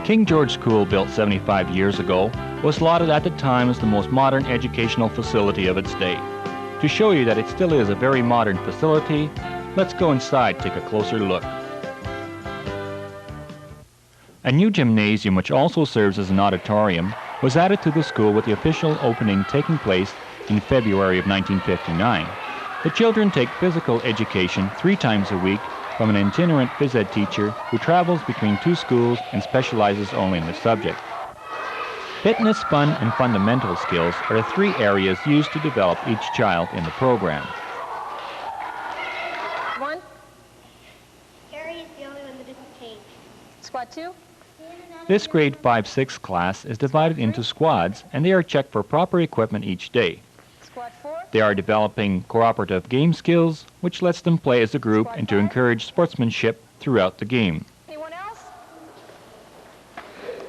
King George School, built 75 years ago, was lauded at the time as the most modern educational facility of its day. To show you that it still is a very modern facility, let's go inside and take a closer look. A new gymnasium, which also serves as an auditorium, was added to the school with the official opening taking place in February of 1959. The children take physical education 3 times a week from an itinerant phys ed teacher who travels between 2 schools and specializes only in the subject. Fitness, fun, and fundamental skills are the 3 areas used to develop each child in the program. One. Harry is the only one that didn't take. Squad 2. This grade 5-6 class is divided into squads, and they are checked for proper equipment each day. Squad 4. They are developing cooperative game skills, which lets them play as a group and to encourage sportsmanship throughout the game. Anyone else?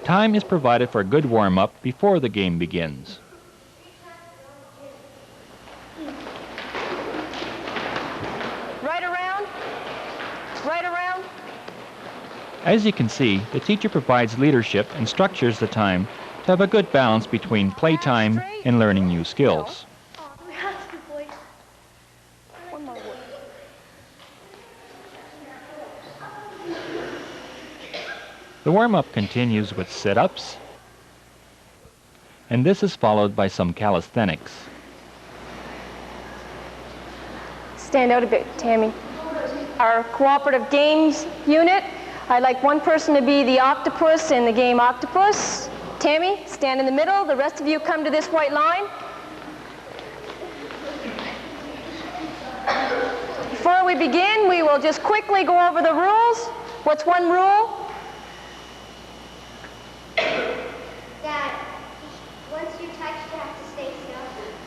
Time is provided for a good warm-up before the game begins. Right around. Right around. As you can see, the teacher provides leadership and structures the time to have a good balance between playtime and learning new skills. One more word. The warm-up continues with sit-ups, and this is followed by some calisthenics. Stand out a bit, Tammy. Our cooperative games unit, I'd like one person to be the octopus in the game Octopus. Tammy, stand in the middle. The rest of you come to this white line. Before we begin, we will just quickly go over the rules. What's one rule? That once you touch, you have to stay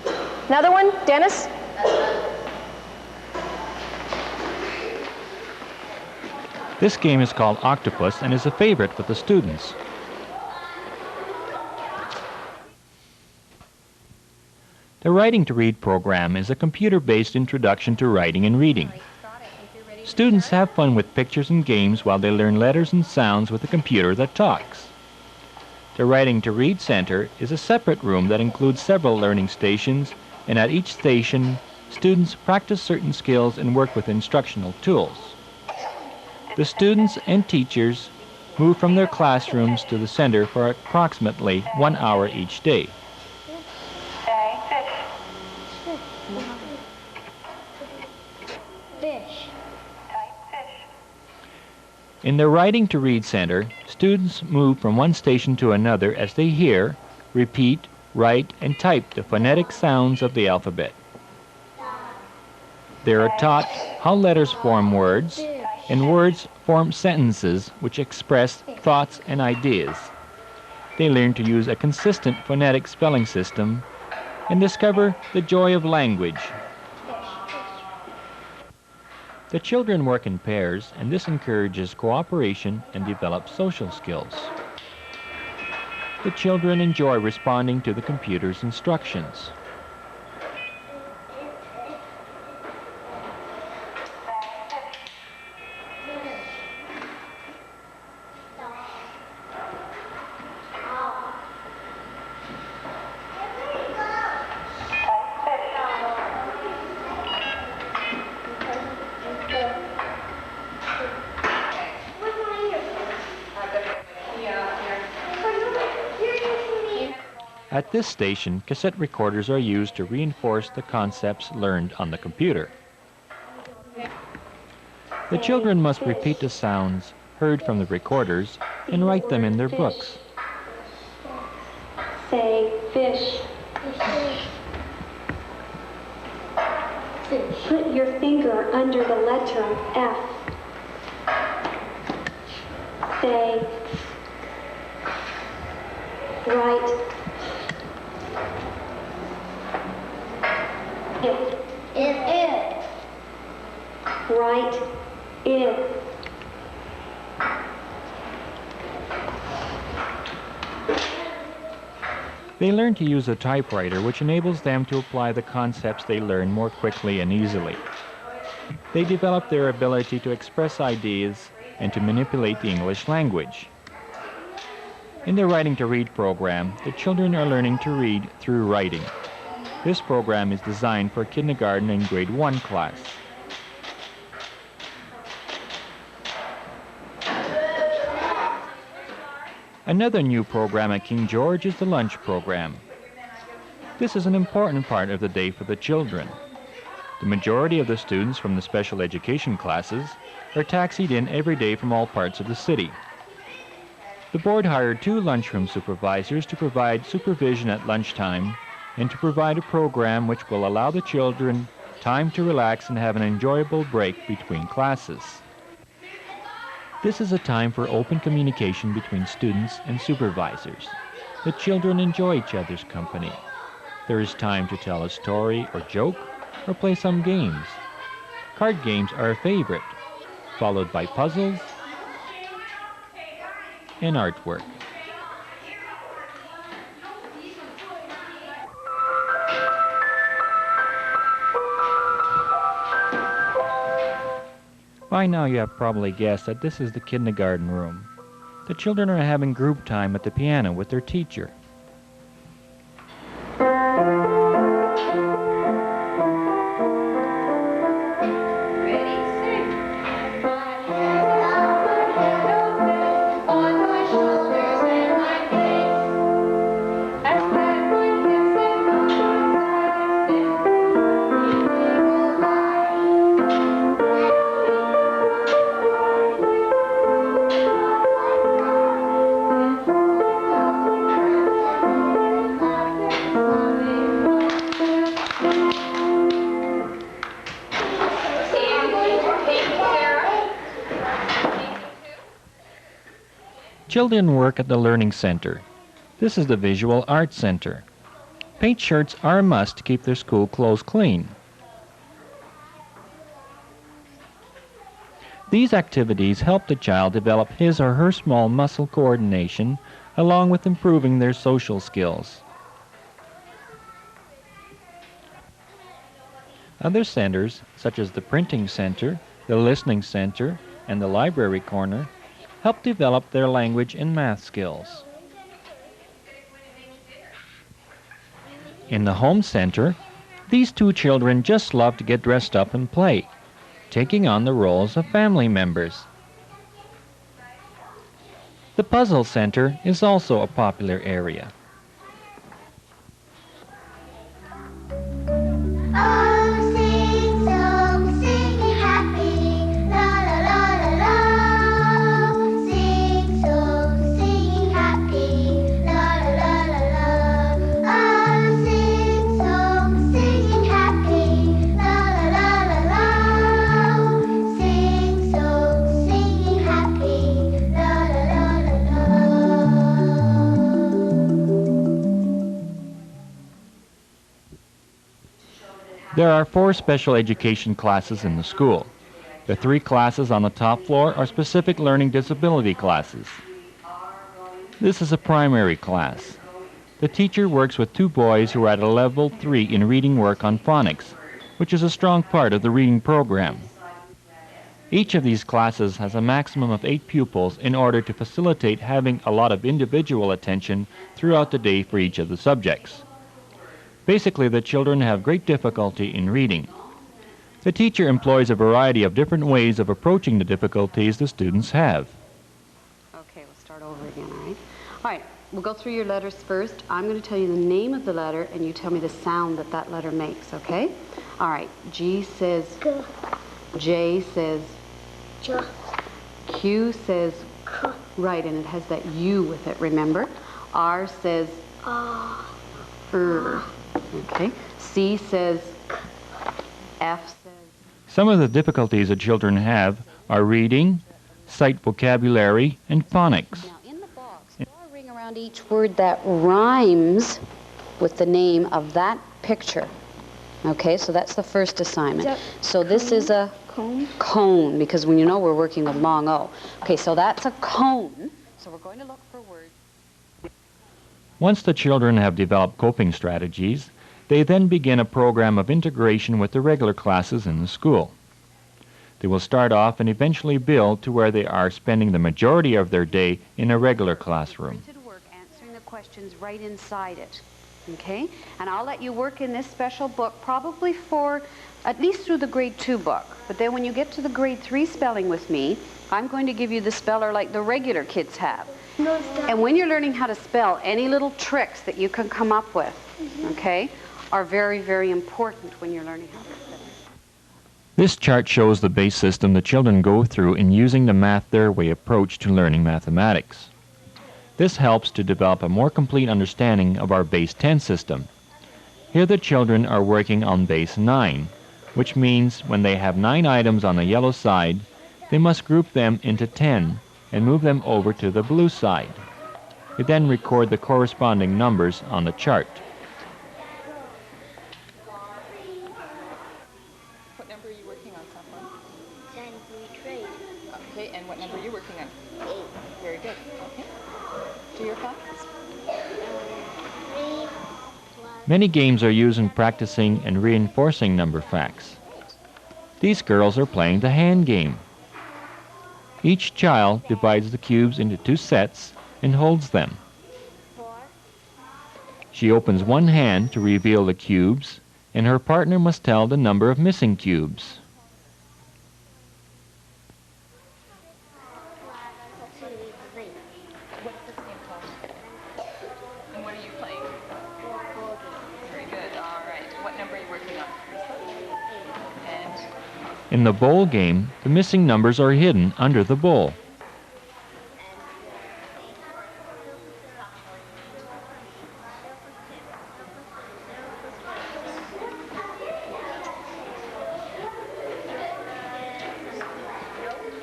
still. Another one, Dennis? This game is called Octopus and is a favorite with the students. The Writing to Read program is a computer-based introduction to writing and reading. Students have fun with pictures and games while they learn letters and sounds with a computer that talks. The Writing to Read Center is a separate room that includes several learning stations, and at each station, students practice certain skills and work with instructional tools. The students and teachers move from their classrooms to the center for approximately 1 hour each day. Fish. In the Writing to Read Center, students move from one station to another as they hear, repeat, write, and type the phonetic sounds of the alphabet. They are taught how letters form words, and words form sentences which express thoughts and ideas. They learn to use a consistent phonetic spelling system and discover the joy of language. The children work in pairs, and this encourages cooperation and develops social skills. The children enjoy responding to the computer's instructions. At this station, cassette recorders are used to reinforce the concepts learned on the computer. The children must repeat the sounds heard from the recorders and write them in their books. Say fish. Put your finger under the letter F. Say write. It. Write it. They learn to use a typewriter, which enables them to apply the concepts they learn more quickly and easily. They develop their ability to express ideas and to manipulate the English language. In the Writing to Read program, the children are learning to read through writing. This program is designed for kindergarten and grade 1 class. Another new program at King George is the lunch program. This is an important part of the day for the children. The majority of the students from the special education classes are taxied in every day from all parts of the city. The board hired 2 lunchroom supervisors to provide supervision at lunchtime and to provide a program which will allow the children time to relax and have an enjoyable break between classes. This is a time for open communication between students and supervisors. The children enjoy each other's company. There is time to tell a story or joke or play some games. Card games are a favorite, followed by puzzles and artwork. By now you have probably guessed that this is the kindergarten room. The children are having group time at the piano with their teacher. Children work at the Learning Center. This is the Visual Arts Center. Paint shirts are a must to keep their school clothes clean. These activities help the child develop his or her small muscle coordination along with improving their social skills. Other centers, such as the Printing Center, the Listening Center, and the Library Corner, help develop their language and math skills. In the Home Center, these 2 children just love to get dressed up and play, taking on the roles of family members. The Puzzle Center is also a popular area. There are 4 special education classes in the school. The 3 classes on the top floor are specific learning disability classes. This is a primary class. The teacher works with 2 boys who are at a level 3 in reading work on phonics, which is a strong part of the reading program. Each of these classes has a maximum of 8 pupils in order to facilitate having a lot of individual attention throughout the day for each of the subjects. Basically, the children have great difficulty in reading. The teacher employs a variety of different ways of approaching the difficulties the students have. Okay, we'll start over again, all right? All right, we'll go through your letters first. I'm going to tell you the name of the letter, and you tell me the sound that that letter makes, okay? All right, G says G. J says J. Q says K. right, and it has that U with it, remember? R says okay. C says F says. Some of the difficulties that children have are reading, sight vocabulary, and phonics. Now in the box, draw a ring around each word that rhymes with the name of that picture. Okay, so that's the first assignment. So this is a cone, because when you know we're working with long O. Okay, so that's a cone. So we're going to look for words. Once the children have developed coping strategies, they then begin a program of integration with the regular classes in the school. They will start off and eventually build to where they are spending the majority of their day in a regular classroom. Printed work questions right inside it. Okay? And I'll let you work in this special book probably for at least through the grade 2 book. But then when you get to the grade 3 spelling with me, I'm going to give you the speller like the regular kids have. And when you're learning how to spell, any little tricks that you can come up with, okay, are very, very important when you're learning how to spell. This chart shows the base system the children go through in using the Math Their Way approach to learning mathematics. This helps to develop a more complete understanding of our base 10 system. Here the children are working on base 9, which means when they have 9 items on the yellow side, they must group them into 10 and move them over to the blue side. They then record the corresponding numbers on the chart. What number are you working on, Saffron? 10, we trade. Okay, and what number are you working on? 8. Very good. Okay. Do your facts. 3 plus Many games are used in practicing and reinforcing number facts. These girls are playing the hand game. Each child divides the cubes into 2 sets and holds them. 4. She opens one hand to reveal the cubes, and her partner must tell the number of missing cubes. 2, 3. What's this game called? And what are you playing? Very good. All right. What number are you working on? And In the bowl game, the missing numbers are hidden under the bowl.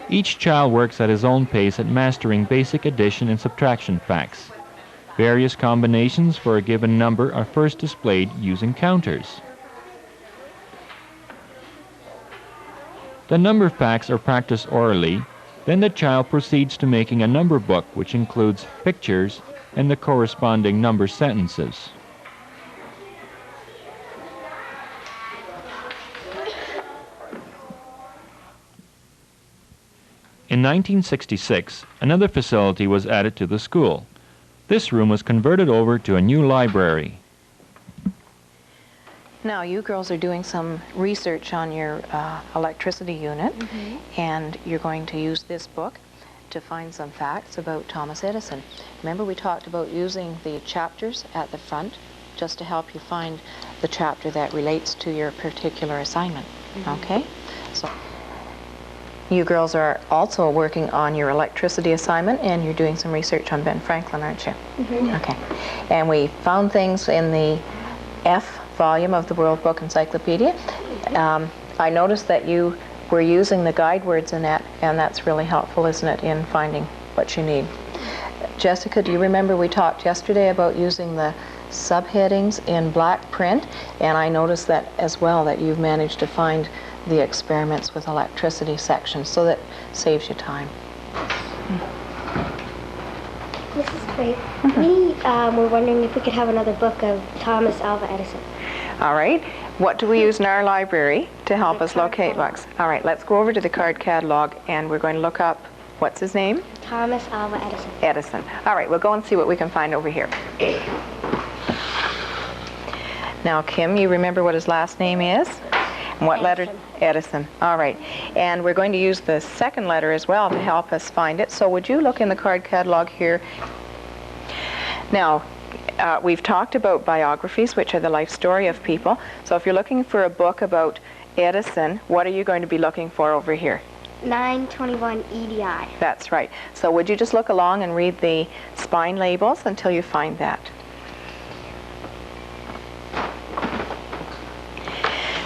Each child works at his own pace at mastering basic addition and subtraction facts. Various combinations for a given number are first displayed using counters. The number facts are practiced orally, then the child proceeds to making a number book which includes pictures and the corresponding number sentences. In 1966, another facility was added to the school. This room was converted over to a new library. now you girls are doing some research on your electricity unit, and you're going to use this book to find some facts about Thomas Edison. Remember we talked about using the chapters at the front just to help you find the chapter that relates to your particular assignment. Okay? So you girls are also working on your electricity assignment, and you're doing some research on Ben Franklin, aren't you? Okay. And we found things in the F volume of the World Book Encyclopedia. I noticed that you were using the guide words in that, and that's really helpful, isn't it, in finding what you need. Jessica, do you remember we talked yesterday about using the subheadings in black print? And I noticed that as well, that you've managed to find the experiments with electricity sections, so that saves you time. Mrs. Craig, we were wondering if we could have another book of Thomas Alva Edison. All right. What do we use in our library to help us locate books? All right, let's go over to the card catalog, and we're going to look up, what's his name? Thomas Alva Edison. Edison. All right, we'll go and see what we can find over here. Now, Kim, you remember what his last name is? And what letter? Edison. All right. And we're going to use the second letter as well to help us find it. So would you look in the card catalog here? Now, we've talked about biographies, which are the life story of people. So if you're looking for a book about Edison, what are you going to be looking for over here? 921 EDI. That's right. So would you just look along and read the spine labels until you find that?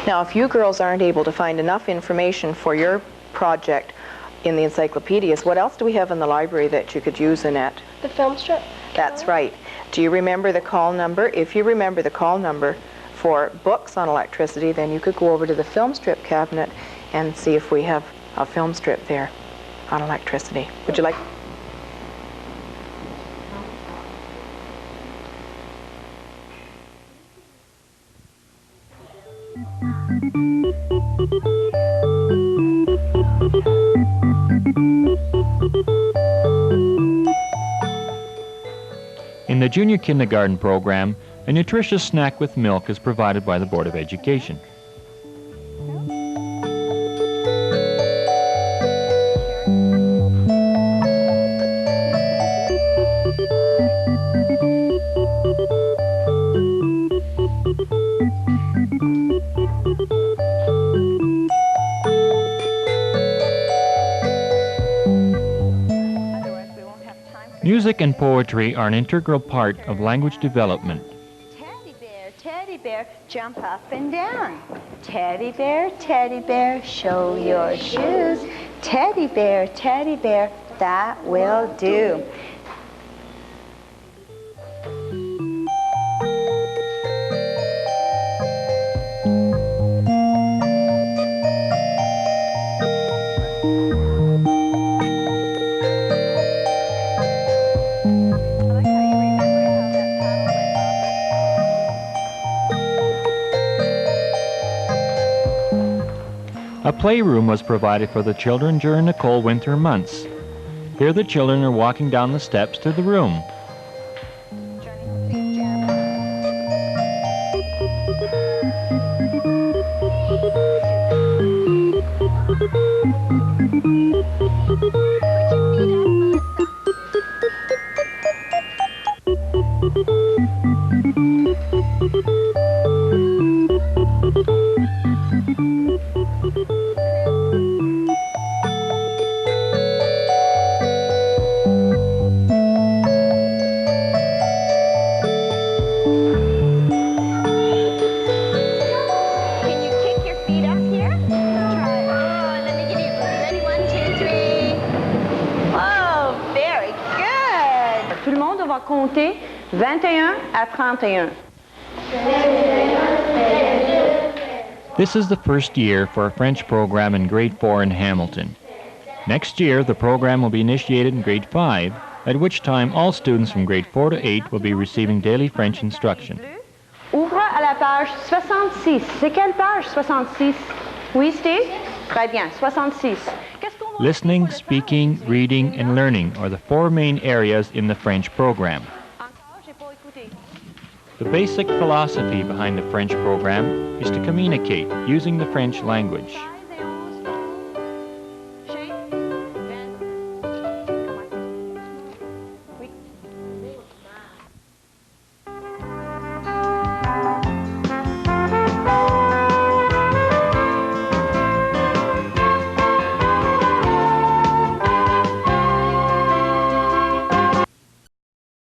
Now, if you girls aren't able to find enough information for your project in the encyclopedias, what else do we have in the library that you could use in it? The film strip. That's right. Do you remember the call number? If you remember the call number for books on electricity, then you could go over to the film strip cabinet and see if we have a film strip there on electricity. Would you like? In the junior kindergarten program, a nutritious snack with milk is provided by the Board of Education. Music and poetry are an integral part of language development. Teddy bear, jump up and down. Teddy bear, show your shoes. Teddy bear, that will do. A playroom was provided for the children during the cold winter months. Here the children are walking down the steps to the room. Tout le monde va compter 21 à 31. This is the first year for a French program in grade 4 in Hamilton. Next year, the program will be initiated in grade 5, at which time all students from grade 4 to 8 will be receiving daily French instruction. Ouvre à la page 66. C'est quelle page 66? Oui, Steve? Très bien, 66. Listening, speaking, reading, and learning are the 4 main areas in the French program. The basic philosophy behind the French program is to communicate using the French language.